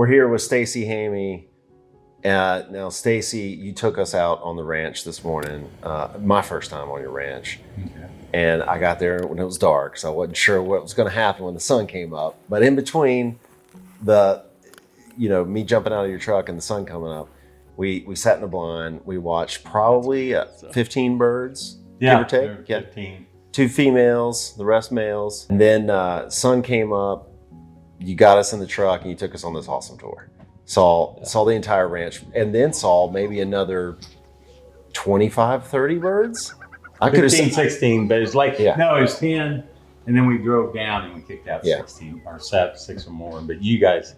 We're here with Stacy Hoeme. Now, Stacy, you took us out on the ranch this morning, my first time on your ranch. Okay. And I got there when it was dark, so I wasn't sure what was going to happen when the sun came up. But in between me jumping out of your truck and the sun coming up, we sat in the blind. We watched probably 15 birds, give or take. 15. 2 females, the rest males. And then sun came up. You got us in the truck and you took us on this awesome tour. Saw the entire ranch, and then saw maybe another 25, 30 birds. I could have 16, but it's like, no, it was 10. And then we drove down and we kicked out 16 or 6 or more. But you guys,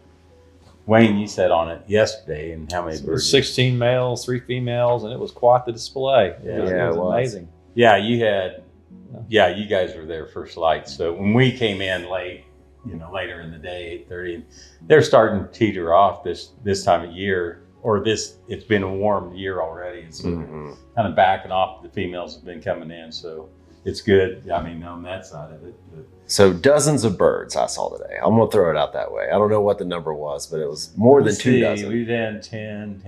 Wayne, you sat on it yesterday, and how many birds? 16 males, 3 females, and it was quite the display. It was amazing. Yeah, you guys were there first light. So when we came in late, later in the day, 8:30, they're starting to teeter off this time of year, it's been a warm year already. So kind of backing off. The females have been coming in, so it's good. I mean, on that side of it. But. So dozens of birds I saw today. I'm going to throw it out that way. I don't know what the number was, but it was more than 2 dozen. We've had 10.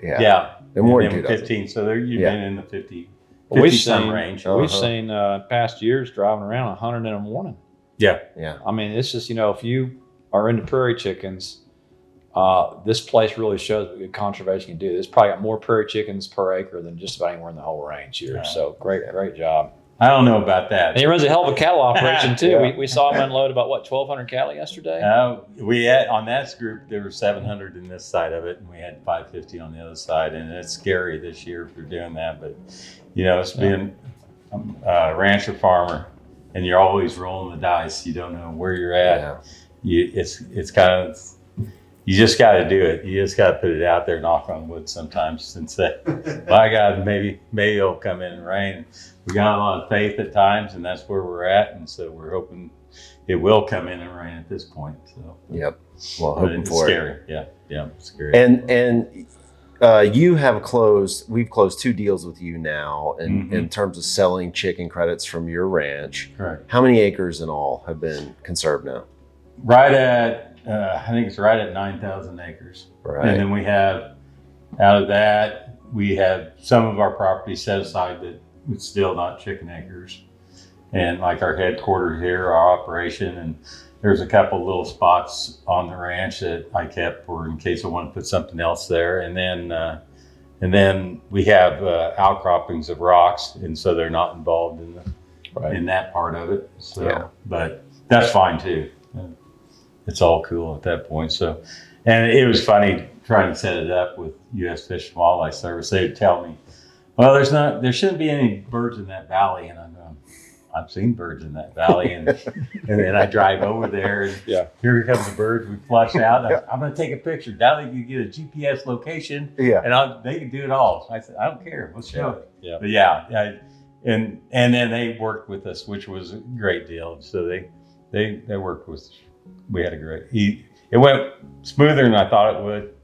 Yeah. And more than 2 dozen. 15. So you've been in the 50 some range. We've seen past years driving around 100 in a morning. Yeah. I mean, it's just, if you are into prairie chickens, this place really shows what good conservation can do. There's probably got more prairie chickens per acre than just about anywhere in the whole range here. So great job. I don't know about that. And he runs a hell of a cattle operation too. We saw him unload about 1,200 cattle yesterday. We had on that group there were 700 in this side of it, and we had 550 on the other side. And it's scary this year for doing that, but it's being a rancher farmer, and you're always rolling the dice. You don't know where you're at. It's kind of. You just got to do it. You just got to put it out there, knock on wood sometimes, and say, "My God, maybe it'll come in and rain." We got a lot of faith at times, and that's where we're at, and so we're hoping it will come in and rain at this point. So. Yep. Well, hoping for scary. It. Yeah, scary. And we've closed 2 deals with you now in terms of selling chicken credits from your ranch. Correct. How many acres in all have been conserved now? Right at. I think it's right at 9,000 acres. Right. And then we have, out of that, we have some of our property set aside that it's still not chicken acres. And like our headquarters here, our operation, and there's a couple little spots on the ranch that I kept for in case I want to put something else there. And then we have outcroppings of rocks, and so they're not involved in that part of it. So, but that's fine too. It's all cool at that point. So, and it was funny trying to set it up with U.S. Fish and Wildlife Service. They would tell me, "Well, there shouldn't be any birds in that valley." And I'm going, "I've seen birds in that valley." And then I drive over there, and here comes the birds. We flush out. I'm going to take a picture. Now they can get a GPS location, and they can do it all. I said, "I don't care. Let's show it." Yeah. But and then they worked with us, which was a great deal. So they worked with. We had it went smoother than I thought it would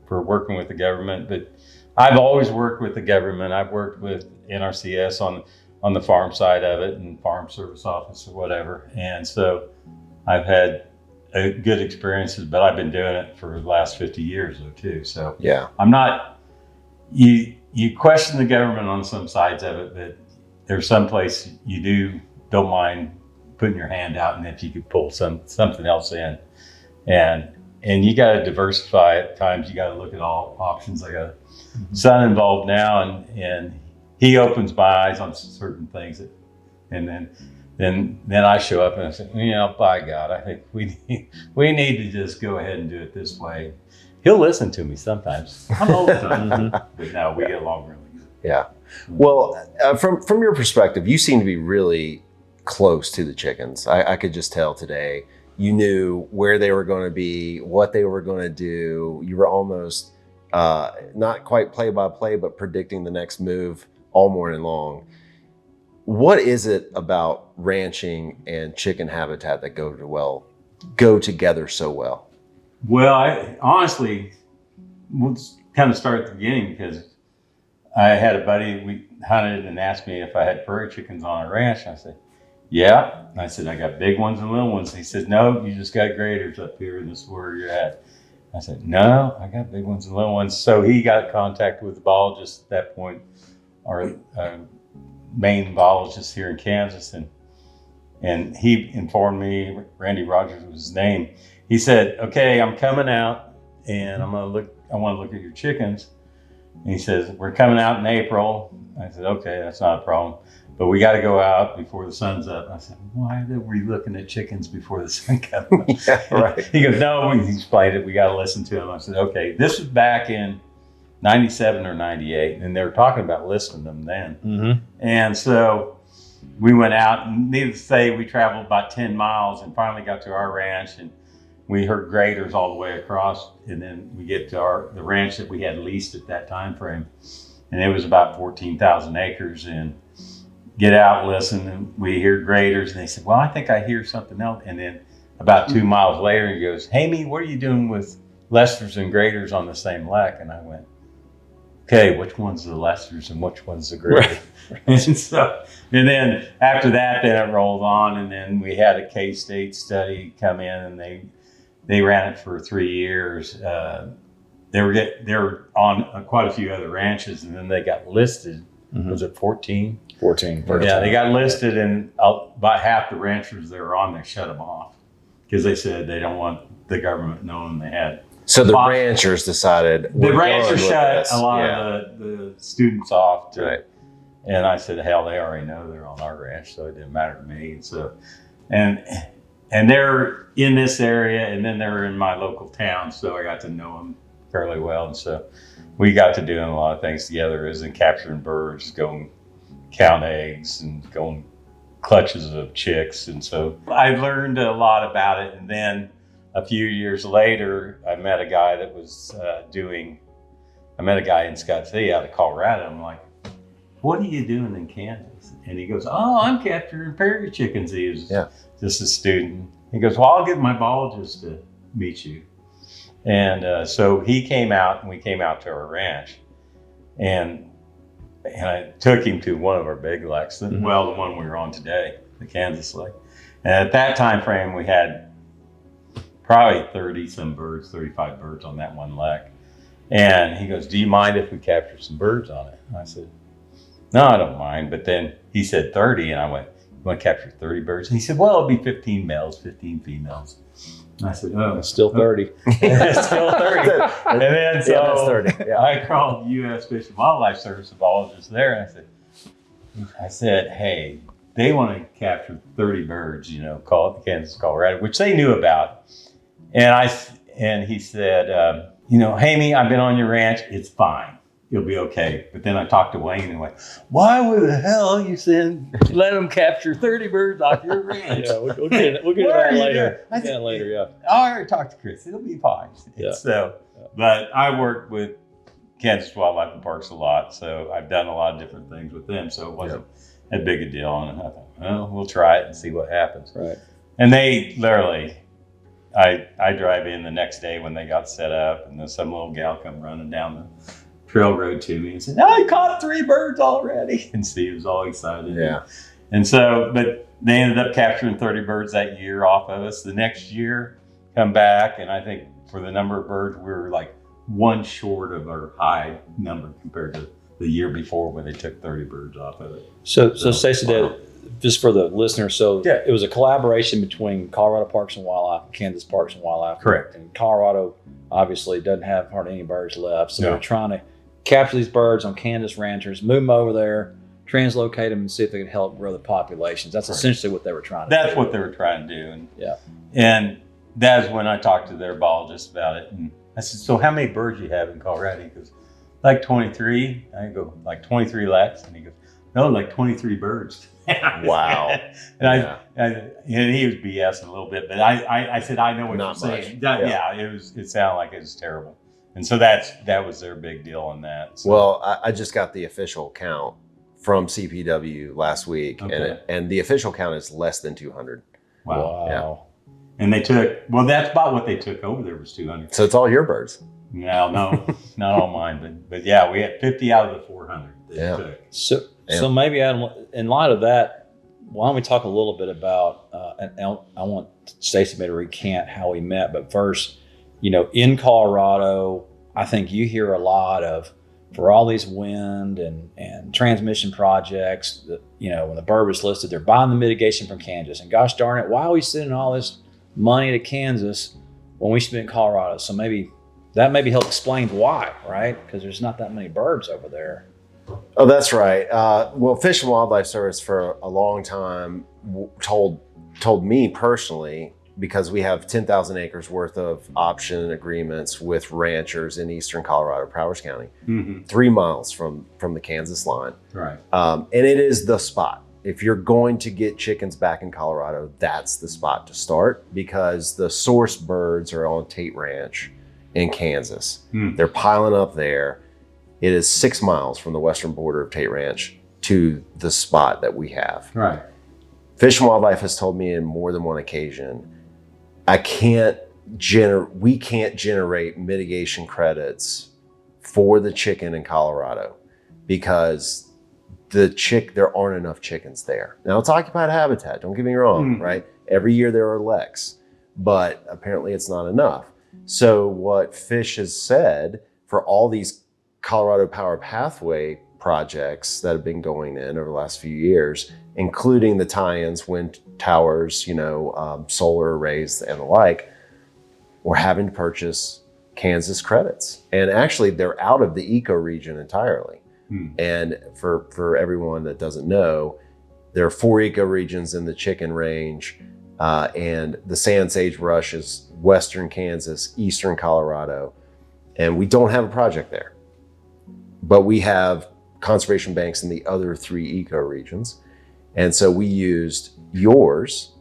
for working with the government, but I've always worked with the government. I've worked with NRCS on the farm side of it and Farm Service Office or whatever. And so I've had good experiences, but I've been doing it for the last 50 years though too. So I'm not, you question the government on some sides of it, but there's some place you don't mind putting your hand out, and if you could pull something else in, and you got to diversify at times. You got to look at all options. I got a son involved now, and he opens my eyes on certain things, and then I show up and I say, by God, I think we need to just go ahead and do it this way. He'll listen to me sometimes. I'm old, but no, we get along really good. Yeah. Well, from your perspective, you seem to be really close to the chickens. I could just tell today. You knew where they were going to be, what they were going to do. You were almost not quite play by play, but predicting the next move all morning long. What is it about ranching and chicken habitat that go together so well? Well, I honestly we'll kind of start at the beginning, because I had a buddy, we hunted, and asked me if I had prairie chickens on our ranch. And I said, yeah. And I said, I got big ones and little ones. And he said, no, you just got graders up here, and this is where you're at. I said, no, I got big ones and little ones. So he got in contact with the biologist at that point, our main biologist here in Kansas, and he informed me, Randy Rogers was his name. He said, okay, I'm coming out and I want to look at your chickens. And he says, we're coming out in April. I said, okay, that's not a problem, but we got to go out before the sun's up. I said, why are we looking at chickens before the sun comes up? Yeah, right. He goes, no, he explained it. We got to listen to him. I said, okay, this was back in 97 or 98, and they were talking about listing them then. Mm-hmm. And so we went out, and needless to say, we traveled about 10 miles and finally got to our ranch, and we heard graders all the way across, and then we get to the ranch that we had leased at that time frame, and it was about 14,000 acres. And get out, listen, and we hear graders, and they said, well, I think I hear something else. And then about 2 miles later, he goes, Hoeme, what are you doing with Lesters and graders on the same lek? And I went, okay, which one's the Lesters and which one's the grader? Right. and then after that, then it rolled on, and then we had a K-State study come in, and they ran it for 3 years. They were on quite a few other ranches, and then they got listed. Mm-hmm. Was it 14? 14. Yeah, they got listed, and about half the ranchers that were on there shut them off because they said they don't want the government knowing they had. So the ranchers decided. The ranchers shut a lot of the students off. Right. And I said, hell, they already know they're on our ranch, so it didn't matter to me. And so, and they're in this area, and then they're in my local town, so I got to know them fairly well. And so we got to doing a lot of things together, as in capturing birds, going count eggs, and going clutches of chicks. And so I learned a lot about it. And then a few years later, I met a guy that was I met a guy in Scott City out of Colorado. I'm like, what are you doing in Kansas? And he goes, oh, I'm capturing prairie chickens. He was just a student. He goes, well, I'll get my biologist to meet you. And so he came out, and we came out to our ranch, and I took him to one of our big leks, the one we were on today, the Kansas lek. And at that time frame, we had probably 35 birds on that one lek. And he goes, do you mind if we capture some birds on it? And I said, no, I don't mind. But then he said 30, and I went, you want to capture 30 birds? And he said, well, it'll be 15 males, 15 females. And I said, oh. It's still 30. It's still 30. And then so that's 30. Yeah. I called U.S. Fish and Wildlife Service biologist there, and I said, hey, they want to capture 30 birds, call it Kansas, Colorado, which they knew about. And he said, Hoeme, I've been on your ranch. It's fine. You'll be okay. But then I talked to Wayne and went, why the hell you let them capture 30 birds off your ranch? Yeah, we'll get to that later. I said, later, yeah. I already talked to Chris. It'll be fine. Yeah. But I worked with Kansas Wildlife and Parks a lot, so I've done a lot of different things with them. So it wasn't that big a deal. And I thought, well, we'll try it and see what happens. Right. And they literally, I drive in the next day when they got set up, and then some little gal come running down the trail road to me and said, I caught 3 birds already. And Steve was all excited. Yeah. And so, but they ended up capturing 30 birds that year off of us. The next year, come back, and I think for the number of birds, we were like one short of our high number compared to the year before when they took 30 birds off of it. So Stacy, just for the listeners, it was a collaboration between Colorado Parks and Wildlife and Kansas Parks and Wildlife. Correct. And Colorado obviously doesn't have hardly any birds left, so they're trying to capture these birds on Kansas ranchers, move them over there, translocate them, and see if they can help grow the populations. That's essentially what they were trying to do. That's what they were trying to do. And, and that's when I talked to their biologist about it. And I said, so how many birds you have in Colorado? He goes, like 23. I go, like 23 leks? And he goes, no, like 23 birds. Wow. And he was BSing a little bit, but I said, I know what Not you're much. saying. It sounded like it was terrible. And so that was their big deal on that. So. Well, I just got the official count from CPW last week, and the official count is less than 200. Wow. Yeah. And they took, that's about what they took over there was 200. So it's all your birds. No, not all mine, but yeah, we had 50 out of the 400 they took. So maybe Adam, in light of that, why don't we talk a little bit about, and I want Stacy to recant how we met, but first, in Colorado, I think you hear a lot of, for all these wind and transmission projects, that, when the bird was listed, they're buying the mitigation from Kansas. And gosh darn it, why are we sending all this money to Kansas when we should be in Colorado? So maybe that help explain why, right? Because there's not that many birds over there. Oh, that's right. Well, Fish and Wildlife Service for a long time told me personally, because we have 10,000 acres worth of option agreements with ranchers in eastern Colorado, Prairie County, 3 miles from the Kansas line. Right. And it is the spot. If you're going to get chickens back in Colorado, that's the spot to start, because the source birds are on Tate Ranch in Kansas. They're piling up there. It is 6 miles from the western border of Tate Ranch to the spot that we have. Right. Fish and Wildlife has told me in more than one occasion, we can't generate mitigation credits for the chicken in Colorado because there aren't enough chickens there. Now, it's occupied habitat, don't get me wrong, right? Every year there are leks, but apparently it's not enough. So what Fish has said, for all these Colorado Power Pathway projects that have been going in over the last few years, including the tie-ins, wind towers, solar arrays and the like, we're having to purchase Kansas credits. And actually they're out of the ecoregion entirely. And for everyone that doesn't know, there are 4 ecoregions in the chicken range, and the sand sagebrush is western Kansas, eastern Colorado, and we don't have a project there. But we have conservation banks in the other 3 ecoregions. And so we used yours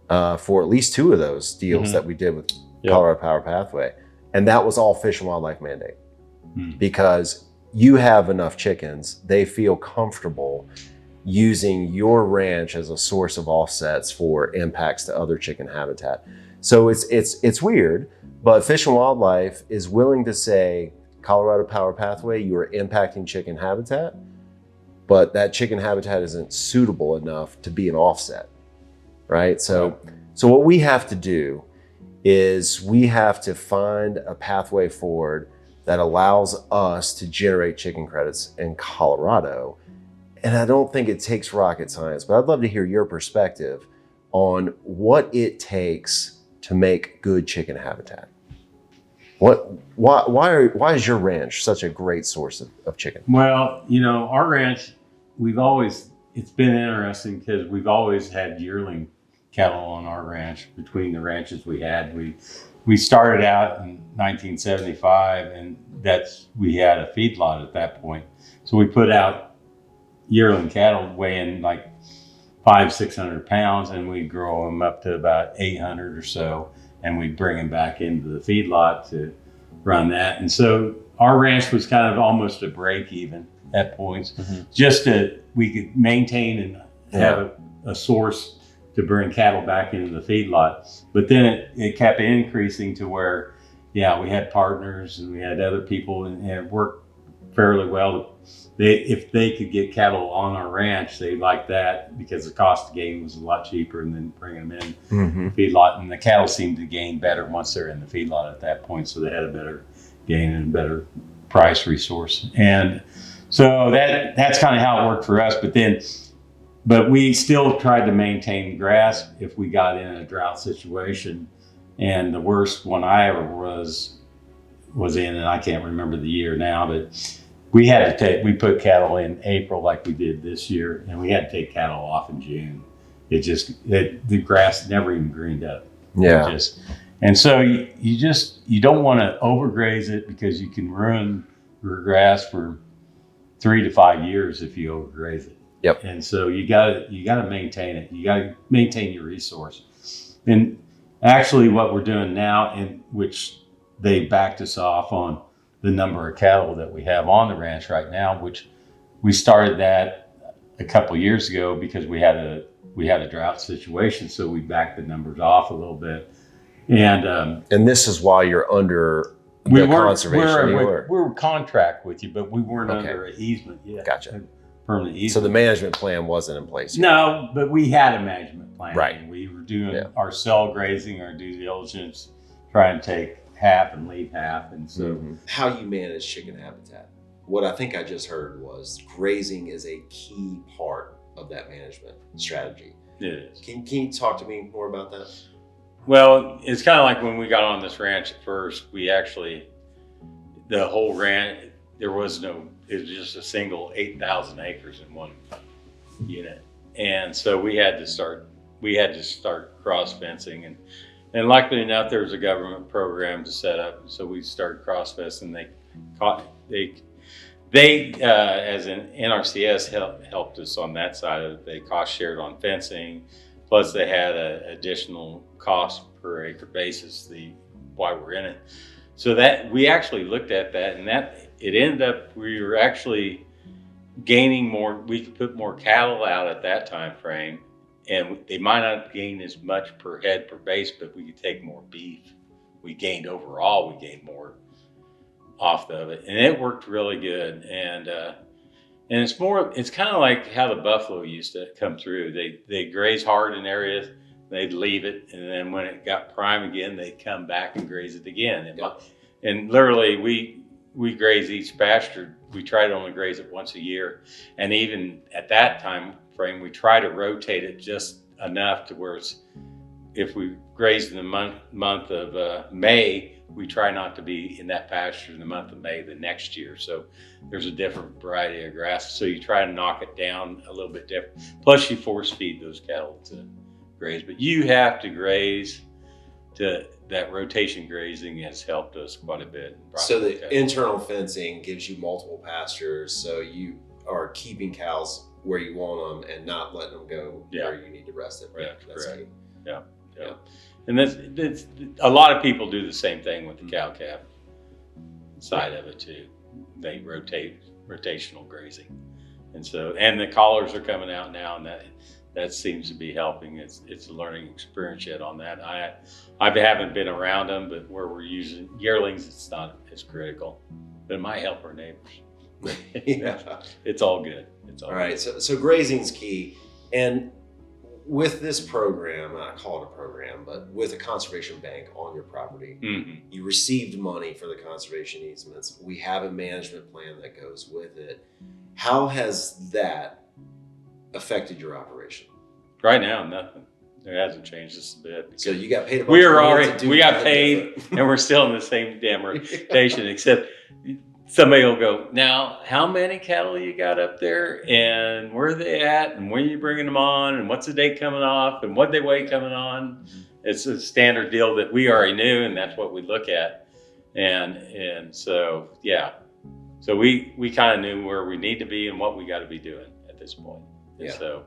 for at least 2 of those deals that we did with Colorado Power Pathway. And that was all Fish and Wildlife mandate. Because you have enough chickens, they feel comfortable using your ranch as a source of offsets for impacts to other chicken habitat. So it's weird, but Fish and Wildlife is willing to say, Colorado Power Pathway, you are impacting chicken habitat, but that chicken habitat isn't suitable enough to be an offset, right? So what we have to do is we have to find a pathway forward that allows us to generate chicken credits in Colorado. And I don't think it takes rocket science, but I'd love to hear your perspective on what it takes to make good chicken habitat. Why is your ranch such a great source of chicken? Well, our ranch, it's been interesting because we've always had yearling cattle on our ranch. Between the ranches we had, we started out in 1975, and we had a feedlot at that point. So we put out yearling cattle weighing like 500-600 pounds, and we grow them up to about 800 or so, and we'd bring them back into the feedlot to run that. And so our ranch was kind of almost a break even at points, just that we could maintain and have a source to bring cattle back into the feedlot. But then it kept increasing to where, we had partners and we had other people, and it worked fairly well. If they could get cattle on our ranch, they liked that because the cost of gain was a lot cheaper than bringing them in the feedlot. And the cattle seemed to gain better once they're in the feedlot at that point. So they had a better gain and a better price resource. And so that's kind of how it worked for us. But we still tried to maintain grass if we got in a drought situation. And the worst one I ever was in, and I can't remember the year now, but we put cattle in April like we did this year, and we had to take cattle off in June. The grass never even greened up. And so you don't want to overgraze it, because you can ruin your grass for 3 to 5 years if you overgraze it. Yep. And so you got to maintain it. You got to maintain your resource. And actually what we're doing now, in which they backed us off on the number of cattle that we have on the ranch right now, which we started that a couple of years ago because we had a drought situation. So we backed the numbers off a little bit. And this is why you're under the conservation. We're contract with you, but we weren't under an easement yet. Gotcha. Permanent easement. So the management plan wasn't in place yet. No, but we had a management plan. Right. And we were doing our cell grazing, our due diligence, trying to take half and leave half. And so How you manage chicken habitat. What I think I just heard was grazing is a key part of that management strategy. it is. Can you talk to me more about that? Well, it's kind of like when we got on this ranch at first, we actually, the whole ranch, it was just a single 8,000 acres in one unit. And so we had to start cross fencing, and luckily enough, there was a government program to set up. So we started cross fencing. They as an NRCS helped us on that side of it. They cost shared on fencing, plus they had an additional cost per acre basis why we're in it. So that we actually looked at that, and that it ended up we were actually gaining more. We could put more cattle out at that time frame, and they might not gain as much per head per base, but we could take more beef. We gained more off of it, and it worked really good. And it's kind of like how the buffalo used to come through. They graze hard in areas, they'd leave it, and then when it got prime again, they'd come back and graze it again. And literally, we graze each pasture. We try to only graze it once a year, and even at that time frame, we try to rotate it just enough to where if we graze in the month of May, we try not to be in that pasture in the month of May the next year. So there's a different variety of grass. So you try to knock it down a little bit different. Plus you force feed those cattle to graze. But you have to graze that rotation grazing has helped us quite a bit. So the internal fencing gives you multiple pastures. So you are keeping cows where you want them and not letting them go where you need to rest it. Right. That's correct. key. Yeah. And that's a lot of people do the same thing with the cow calf side of it too. They rotational grazing, and the collars are coming out now, and that seems to be helping. It's a learning experience yet on that. I haven't been around them, but where we're using yearlings, it's not as critical, but it might help our neighbors. Yeah, it's all good. All right. So grazing's key, and with this program, I call it a program, but with a conservation bank on your property, you received money for the conservation easements. We have a management plan that goes with it. How has that affected your operation? Right now, nothing. It hasn't changed just a bit. So you got paid. We got paid, and we're still in the same damn rotation, except somebody will go, now, how many cattle you got up there, and where are they at, and when are you bringing them on, and what's the date coming off, and what they weigh coming on? It's a standard deal that we already knew, and that's what we look at. And so, yeah. So we kind of knew where we need to be and what we got to be doing at this point. And so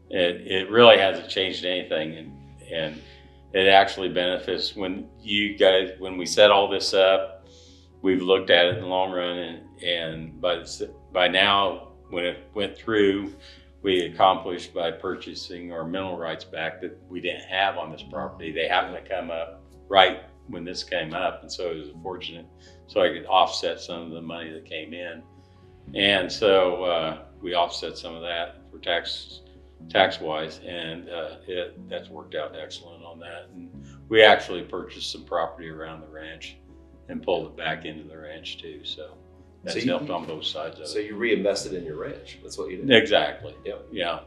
it really hasn't changed anything, and it actually benefits when we set all this up. We've looked at it in the long run, and by now, when it went through, we accomplished by purchasing our mineral rights back that we didn't have on this property. They happened to come up right when this came up, and so it was fortunate, so I could offset some of the money that came in, and so we offset some of that for tax-wise, and that's worked out excellent on that. And we actually purchased some property around the ranch and pulled it back into the ranch too. So that's helped on both sides of it. So you reinvested in your ranch. That's what you did. Exactly. Yep. Yeah.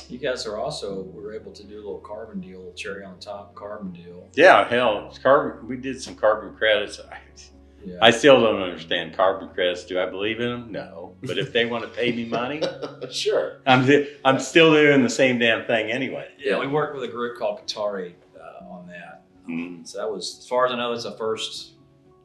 You guys were able to do a little carbon deal, cherry on top carbon deal. Yeah, hell, carbon. We did some carbon credits. I still don't understand carbon credits. Do I believe in them? No. But if they want to pay me money, sure. I'm still doing the same damn thing anyway. Yeah, we worked with a group called Qatari on that. So that was, as far as I know, it's the first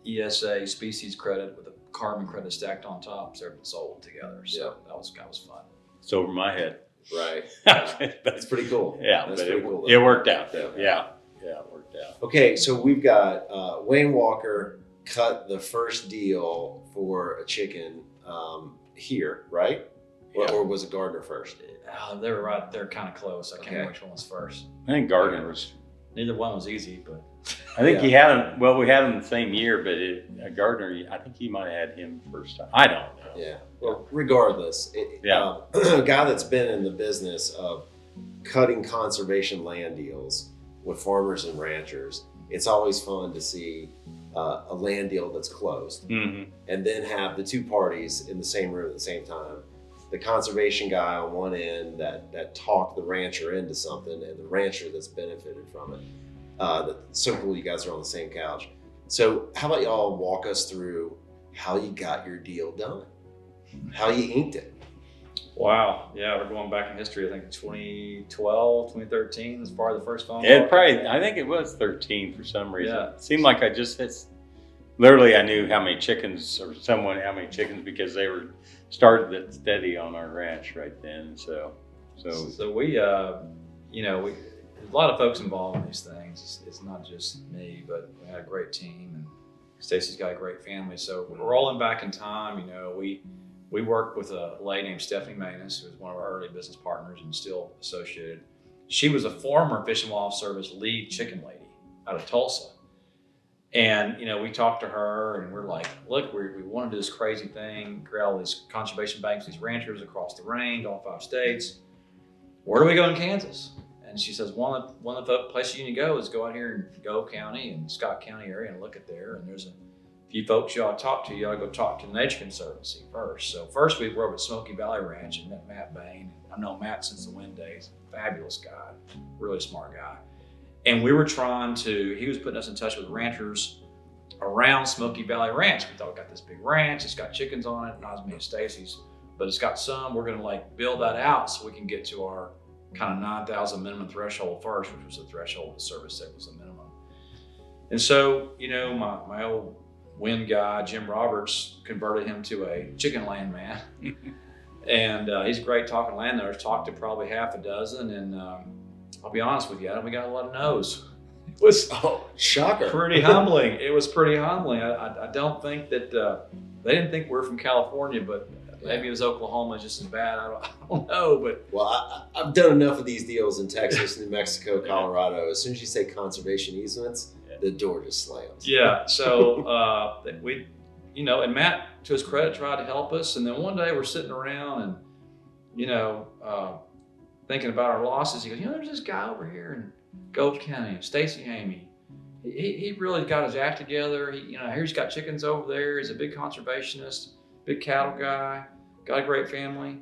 ESA species credit with a carbon credit stacked on top, so everything's sold together. So that was fun. It's over my head. Right. That's pretty cool. Yeah, that's but pretty cool. It worked out though. Yeah, it worked out. Okay, so we've got Wayne Walker cut the first deal for a chicken here, right? Or was it Gardner first? They were right. They're kind of close. I can't remember which one was first. I think Gardner was. Neither one was easy, but I think he had him. Well, we had him the same year, but Gardner, I think he might have had him first time. I don't know. Yeah. Well, regardless, a guy that's been in the business of cutting conservation land deals with farmers and ranchers, it's always fun to see a land deal that's closed, Mm-hmm. and then have the two parties in the same room at the same time. The conservation guy on one end that talked the rancher into something, and the rancher that's benefited from it. That's so cool you guys are on the same couch. So how about y'all walk us through how you got your deal done? How you inked it? Wow. Yeah, we're going back in history. I think 2012, 2013 was probably the first phone call. It probably, I think it was 13 for some reason. Yeah. It seemed like I just literally I knew how many chickens how many chickens because they were started that steady on our ranch right then. So we, you know, there's a lot of folks involved in these things. It's not just me, but we had a great team, and Stacy's got a great family. So we're rolling back in time. You know, we worked with a lady named Stephanie Manus, who was one of our early business partners and still associated. She was a former Fish and Wildlife Service lead chicken lady out of Tulsa. And, you know, we talked to her and we're like, look, we want to do this crazy thing, create all these conservation banks, these ranchers across the range, all 5 states. Where do we go in Kansas? And she says, one of the places you need to go is go out here in Gove County and Scott County area and look at there. And there's a few folks you ought to talk to. You ought to go talk to the Nature Conservancy first. So first we were over at Smoky Valley Ranch and met Matt Bain. I've known Matt since the Wind days. Fabulous guy, really smart guy. And we were he was putting us in touch with ranchers around Smoky Valley Ranch. We thought we got this big ranch, it's got chickens on it, not as many as Stacy's, but it's got some. We're gonna build that out so we can get to our kind of 9,000 minimum threshold first, which was the threshold the service said was the minimum. And so, you know, my old Wind guy, Jim Roberts, converted him to a chicken land man. And he's great talking landowners, talked to probably half a dozen, and I'll be honest with you, we got a lot of no's. It was shocker. Pretty humbling. It was pretty humbling. I don't think that they didn't think we're from California, but maybe it was Oklahoma just as bad. I don't know. But well, I've done enough of these deals in Texas, New Mexico, Colorado. As soon as you say conservation easements, the door just slams. Yeah. So we, you know, and Matt, to his credit, tried to help us. And then one day we're sitting around and, you know, thinking about our losses. He goes, you know, there's this guy over here in Gove County, Stacy Hoeme. He really got his act together. He, he's got chickens over there. He's a big conservationist, big cattle guy, got a great family.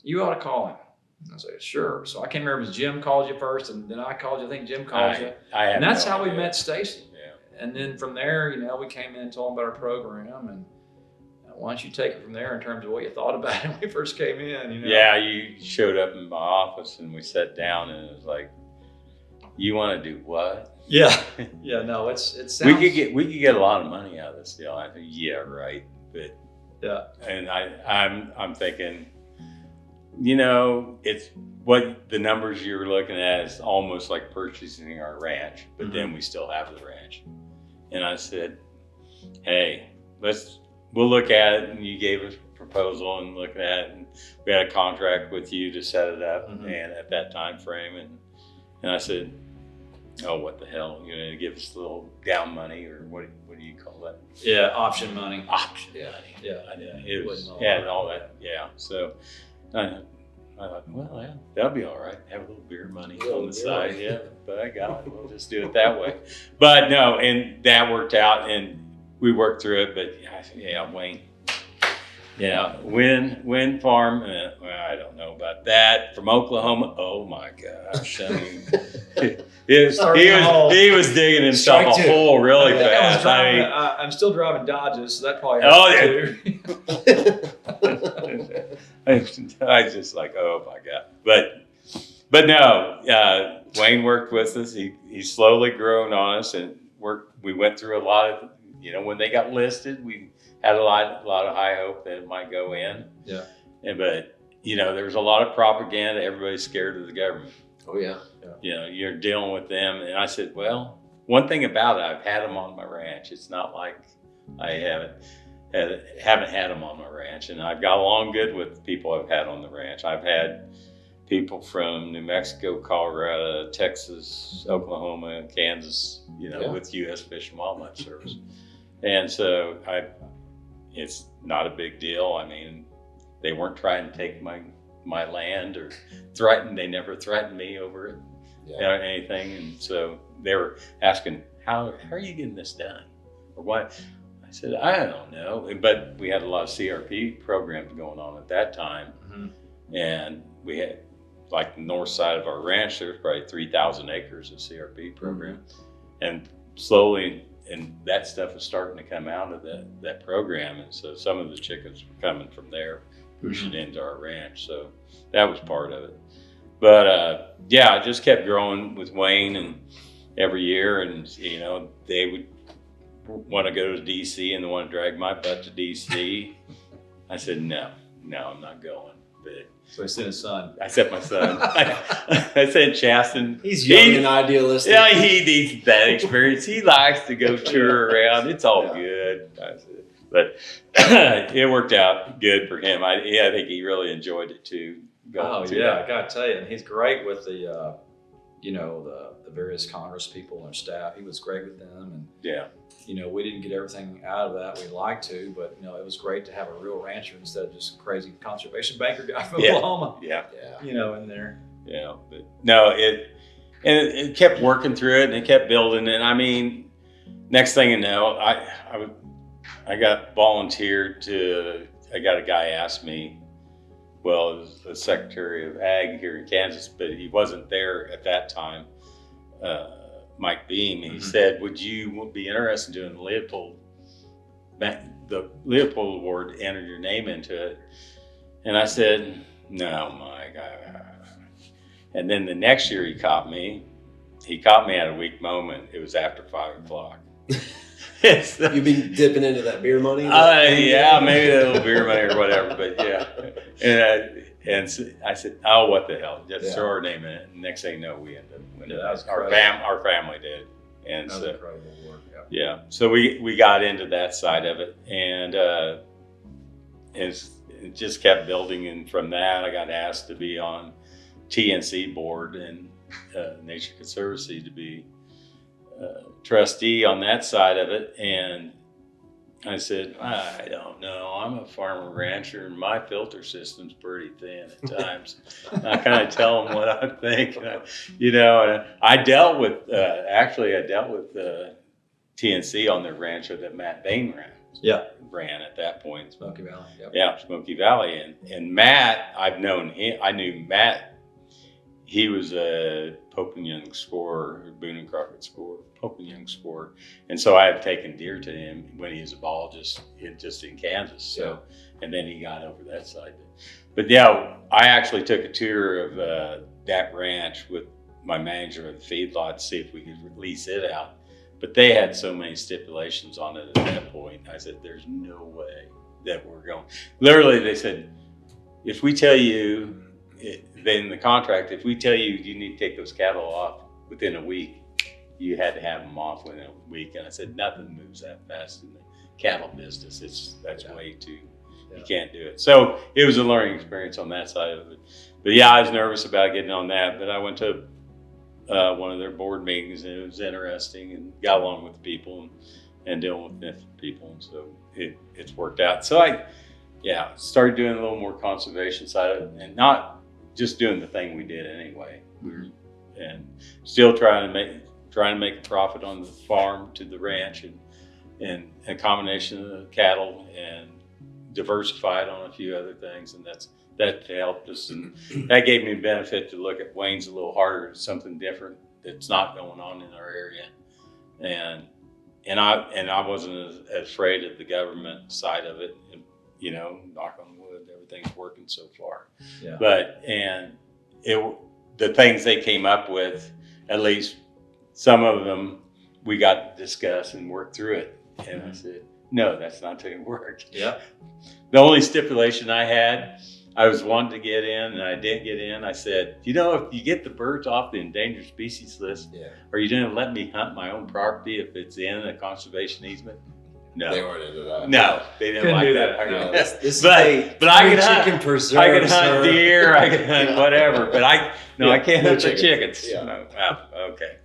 You ought to call him. And I said, sure. So I can't remember if it was Jim called you first, and then I called you. I think Jim called you. And that's how we met Stacy. Yeah. And then from there, we came in and told him about our program, and why don't you take it from there in terms of what you thought about it when we first came in? Yeah, you showed up in my office and we sat down and it was like, you want to do what? Yeah, yeah. No, it sounds. We could get a lot of money out of this deal. I think, yeah, right. But yeah, and I'm thinking, it's what the numbers you're looking at is almost like purchasing our ranch, but then we still have the ranch. And I said, hey, we'll look at it. And you gave us a proposal and look at it, and we had a contract with you to set it up and at that time frame. And I said, oh, what the hell? Give us a little down money, or what do you call that? Yeah, option money. Option money. Yeah. It was, and all that. Yeah. So I thought, well, yeah, that'll be all right. Have a little beer money on the side. Yeah, but I got it. We'll just do it that way. But no, and that worked out, and we worked through it. But yeah, Wayne. Yeah, Wind Farm. I don't know about that. From Oklahoma. Oh my gosh! I mean, he was digging himself a hole really fast. I'm still driving Dodges, so that probably helps too. I was just like, oh my god! But no, Wayne worked with us. He's slowly grown on us, and we went through a lot of. When they got listed, we had a lot of high hope that it might go in. Yeah. But there was a lot of propaganda. Everybody's scared of the government. Oh yeah. You're dealing with them. And I said, well, one thing about it, I've had them on my ranch. It's not like I haven't had them on my ranch. And I've got along good with the people I've had on the ranch. I've had people from New Mexico, Colorado, Texas, Oklahoma, Kansas, with U.S. Fish and Wildlife Service. And so it's not a big deal. I mean, they weren't trying to take my land or they never threatened me over it or anything. And so they were asking, how are you getting this done? or what? I said, I don't know. But we had a lot of CRP programs going on at that time. And we had, like the north side of our ranch, there was probably 3,000 acres of CRP program. And slowly, and that stuff was starting to come out of that program. And so some of the chickens were coming from there, pushing into our ranch. So that was part of it. But yeah, I just kept growing with Wayne and every year. And, you know, they would want to go to DC and they want to drag my butt to DC. I said, no, I'm not going. But So he sent his son. I sent my son. I sent Chasten. He's young and idealistic. Yeah, he needs that experience. He likes to go tour around. It's all good. But it worked out good for him. I think he really enjoyed it too. I gotta tell you, and he's great with the, you know, the various Congress people and staff. He was great with them, and you know, we didn't get everything out of that we'd like to, but you know, it was great to have a real rancher instead of just a crazy conservation banker guy from Oklahoma. You know, in there. Yeah, but no, it kept working through it, and it kept building. And I mean, next thing you know, I got volunteered to. I got a guy ask me. Well, it was the Secretary of Ag here in Kansas, but he wasn't there at that time. Mike Beam. He said, "Would you be interested in doing the Leopold Award? Enter your name into it." And I said, "No, Mike." And then the next year he caught me. He caught me at a weak moment. It was after 5 o'clock. You've been dipping into that beer money? Yeah, maybe a little beer money or whatever, but yeah. And so I said, "Oh, what the hell? Just throw our name in it." And next thing you know, we ended up winning. Our family did, and that was so incredible work. yeah. So we got into that side of it, and it just kept building. And from that, I got asked to be on TNC board and Nature Conservancy to be trustee on that side of it. And I said, I don't know. I'm a farmer rancher, and my filter system's pretty thin at times. I kind of tell them what I think, you know. And I dealt with TNC on their rancher that Matt Bain ran at that point. Smoky Valley. Yeah, Smoky Valley, and Matt, I've known him. I knew Matt. He was a Pope and Young scorer, Boone and Crockett scorer, Pope and Young scorer, and so I had taken deer to him when he was a biologist in Kansas. So, and then he got over that side. But yeah, I actually took a tour of that ranch with my manager of the feedlot to see if we could lease it out. But they had so many stipulations on it at that point. I said, "There's no way that we're going." Literally, they said, "If we tell you." In the contract, if we tell you you need to take those cattle off within a week, you had to have them off within a week. And I said, nothing moves that fast in the cattle business. That's way too, you can't do it. So it was a learning experience on that side of it. But yeah, I was nervous about getting on that, but I went to one of their board meetings, and it was interesting, and got along with the people and dealing with different people. And so it's worked out. So I started doing a little more conservation side of it, and not just doing the thing we did anyway. And still trying to make a profit on the farm to the ranch, and a combination of the cattle, and diversified on a few other things, and that helped us, and that gave me a benefit to look at Wayne's a little harder, something different that's not going on in our area, and I wasn't as afraid of the government side of it. And, you know, knock on wood, everything's working so far. But the things they came up with, at least some of them, we got to discuss and work through it. And I said, no, that's not going to work. The only stipulation I had, I was wanting to get in, and I didn't get in. I said, you know, if you get the birds off the endangered species list, are you going to let me hunt my own property if it's in a conservation easement? No, they weren't into that. No, they didn't like that. No, this but I could hunt chicken preserve. I could hunt deer. I could hunt whatever. But I can't hunt the chickens. Okay,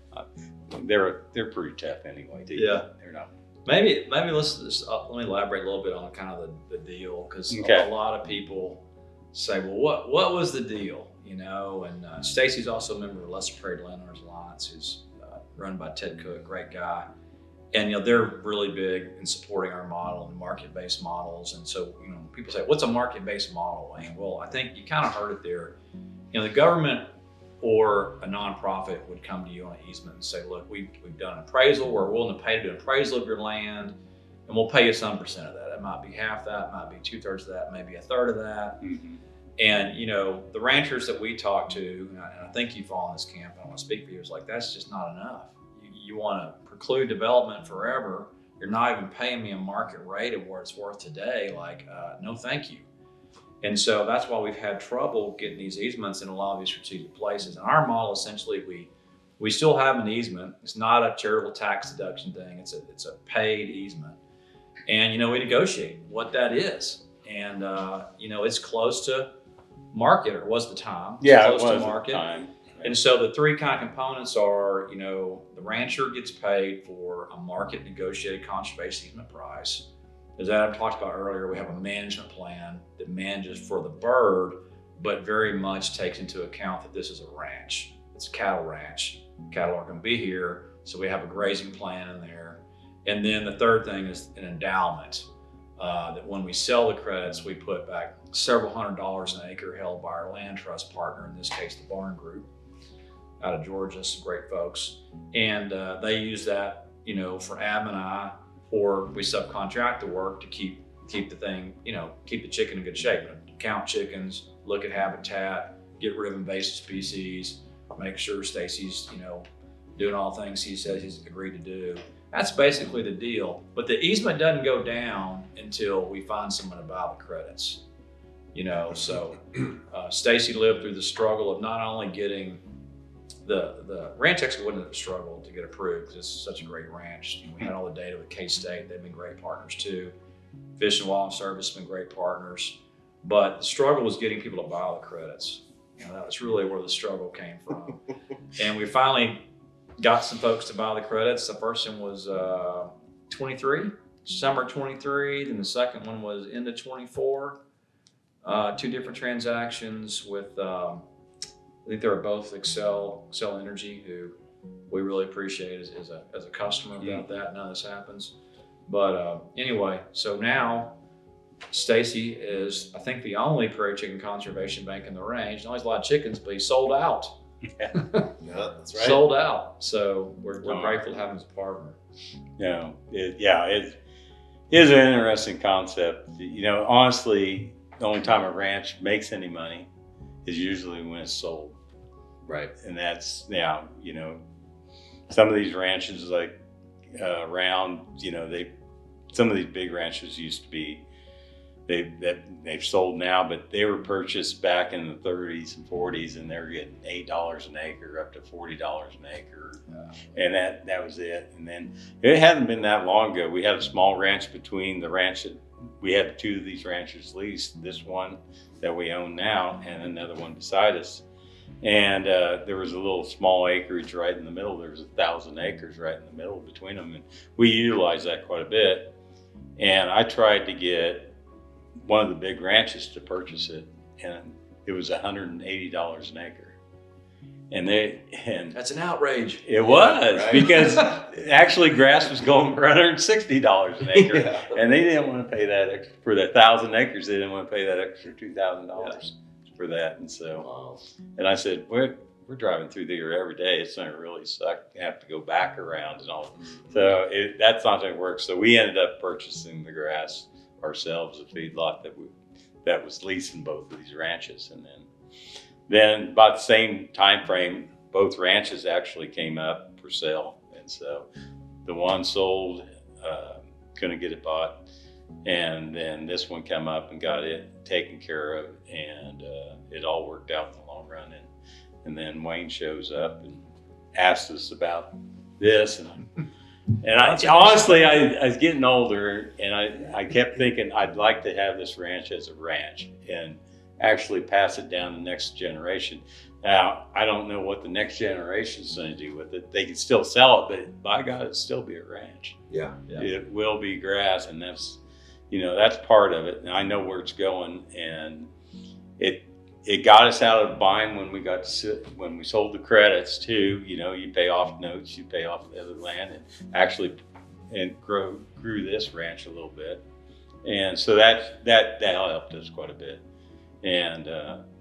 they're pretty tough anyway. Too. They're not. Maybe let's just, let me elaborate a little bit on kind of the deal, because a lot of people say, well, what was the deal? You know, and Stacy's also a member of Lesser Prairie Landowners Alliance, who's run by Ted Cook, great guy. And they're really big in supporting our model and market-based models. And so people say, what's a market-based model, Wayne? Well, I think you kind of heard it there. The government or a nonprofit would come to you on an easement and say, look, we've done an appraisal, we're willing to pay to do an appraisal of your land, and we'll pay you some percent of that. It might be half that, it might be 2/3 of that, maybe 1/3 of that. Mm-hmm. And the ranchers that we talk to, and I think you fall in this camp, I don't want to speak for you, it's like, that's just not enough. You want to preclude development forever. You're not even paying me a market rate of what it's worth today. Like, no, thank you. And so that's why we've had trouble getting these easements in a lot of these strategic places. And our model, essentially, we still have an easement. It's not a charitable tax deduction thing. It's a paid easement. And, we negotiate what that is. And, it's close to market, or was the time. Yeah, close it was to market. at the time. And so the three kind of components are, the rancher gets paid for a market negotiated conservation easement price. As Adam talked about earlier, we have a management plan that manages for the bird, but very much takes into account that this is a ranch. It's a cattle ranch. Cattle are going to be here, so we have a grazing plan in there. And then the third thing is an endowment, that when we sell the credits, we put back several $100s an acre held by our land trust partner, in this case, the Barn Group, out of Georgia, some great folks. And they use that, for Ab and I, or we subcontract the work to keep the thing, keep the chicken in good shape. Count chickens, look at habitat, get rid of invasive species, make sure Stacy's, doing all things he says he's agreed to do. That's basically the deal. But the easement doesn't go down until we find someone to buy the credits. So Stacy lived through the struggle of not only getting the ranch actually wasn't a struggle to get approved because it's such a great ranch. We had all the data with K-State. They've been great partners too. Fish and Wildlife Service have been great partners. But the struggle was getting people to buy the credits. That was really where the struggle came from. And we finally got some folks to buy the credits. The first one was 23, summer 23. Then the second one was into 24. 2 different transactions with I think they were both Excel Energy, who we really appreciate as a customer about that. None of this happens. But anyway, so now Stacy is, I think, the only prairie chicken conservation bank in the range. Not only has a lot of chickens, but he's sold out. Yeah, that's right. Sold out. So we're grateful to have him as a partner. It is an interesting concept. Honestly, the only time a ranch makes any money is usually when it's sold. Right. And that's, some of these ranches like around, some of these big ranches used to be, they've sold now, but they were purchased back in the 30s and 40s, and they were getting $8 an acre up to $40 an acre. And that was it. And then it hadn't been that long ago. We had a small ranch between the ranch that we had 2 of these ranches leased, this one that we own now and another one beside us. And there was a little small acreage right in the middle. There was 1,000 acres right in the middle between them. And we utilized that quite a bit. And I tried to get one of the big ranches to purchase it, and it was $180 an acre. And that's an outrage. It was, right? Because actually grass was going for $160 an acre, and they didn't want to pay that extra for that 1,000 acres. They didn't want to pay that extra $2,000 for that. And so, and I said, we're driving through there every day. It's going to really suck to have to go back around and all. So that's not going to work. So we ended up purchasing the grass ourselves, a feedlot that was leasing both of these ranches. And then about the same time frame, both ranches actually came up for sale. And so the one sold, couldn't get it bought. And then this one came up and got it taken care of, and it all worked out in the long run. And then Wayne shows up and asked us about this. And I honestly, I was getting older, and I kept thinking I'd like to have this ranch as a ranch and actually pass it down to the next generation. Now, I don't know what the next generation is going to do with it. They can still sell it, but by God, it'll still be a ranch. Yeah. It will be grass, and that's part of it. And I know where it's going, and it got us out of buying when we sold the credits too. You pay off notes, you pay off the other land, and actually and grew this ranch a little bit, and so that helped us quite a bit, and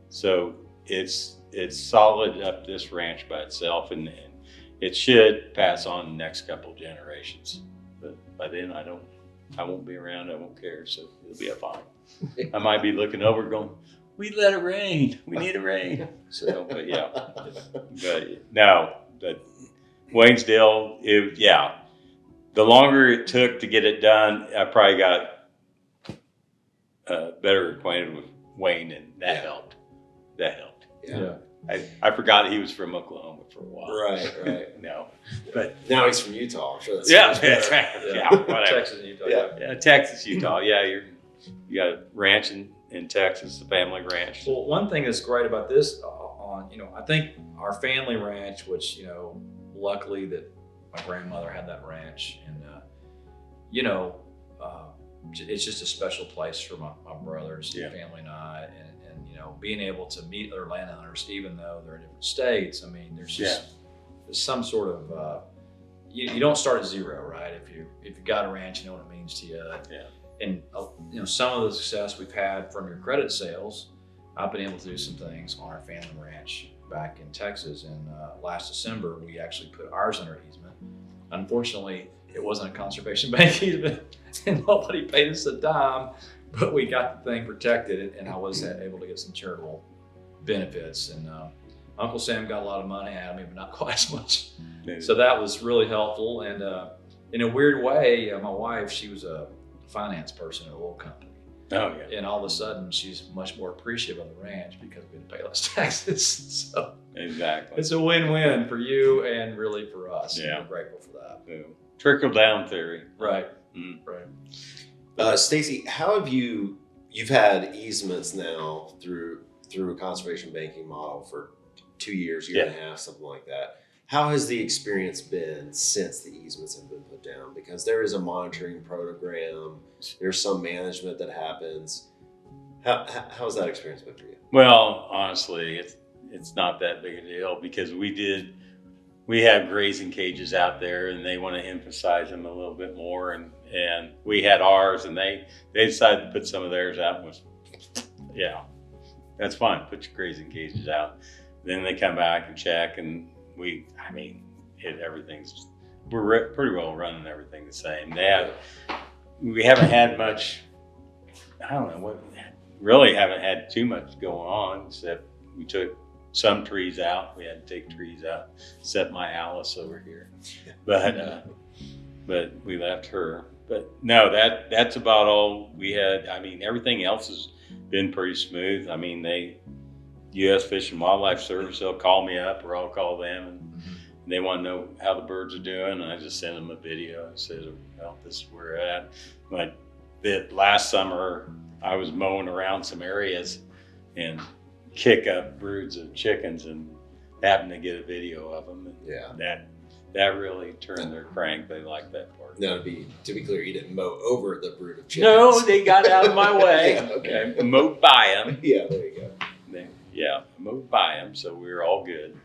so it's solid up this ranch by itself, and it should pass on the next couple generations. But by then I won't be around. I won't care, so it'll be fine. I might be looking over going, we let it rain. We need it rain. So, but yeah, but no, but Waynesdale, the longer it took to get it done, I probably got better acquainted with Wayne, and that helped. That helped. Yeah. I forgot he was from Oklahoma for a while. Right. No, but Now he's from Utah. I'm sure that's that's right. Yeah, whatever. Texas and Utah. Yeah. Texas, Utah. Yeah, you got a ranch in Texas, a family ranch. Well, one thing that's great about this, I think our family ranch, which luckily that my grandmother had that ranch, and it's just a special place for my brothers, and family, and I, and being able to meet other landowners, even though they're in different states. I mean, there's just there's some sort of you don't start at zero, right? If you got a ranch, you know what it means to you. And some of the success we've had from your credit sales, I've been able to do some things on our family ranch back in Texas. And last December, we actually put ours under easement. Unfortunately, it wasn't a conservation bank easement, and nobody paid us a dime, but we got the thing protected, and I was able to get some charitable benefits. And Uncle Sam got a lot of money out of me, but not quite as much. So that was really helpful. And in a weird way, my wife, she was a finance person at an oil company. Oh yeah. And all of a sudden, she's much more appreciative of the ranch because we had to pay less taxes. So exactly, it's a win-win for you and really for us. Yeah, we're grateful for that. Trickle down theory. Right. Right. Stacy, how have you've had easements now through a conservation banking model for 2 years, year and a half, something like that. How has the experience been since the easements have been put down? Because there is a monitoring program, there's some management that happens. How's that experience been for you? Well, honestly, it's not that big a deal because we have grazing cages out there, and they want to emphasize them a little bit more. And we had ours, and they decided to put some of theirs out. And was, that's fine. Put your grazing cages out. Then they come back and check, and we're pretty well running everything the same. We haven't had much. I don't know what. Really haven't had too much going on, except we took some trees out. We had to take trees out, except my Alice over here. But we left her. But no, that's about all we had. Everything else has been pretty smooth. U.S. Fish and Wildlife Service, they'll call me up or I'll call them, and they want to know how the birds are doing. And I just send them a video and says, well, this is where we're at. But last summer, I was mowing around some areas and kick up broods of chickens and happened to get a video of them. And that really turned their crank. They liked that part. Now, to be clear, you didn't mow over the brood of chickens. No, they got out of my way. Okay. Mowed by them. Yeah, there you go. Mowed by them, so we were all good.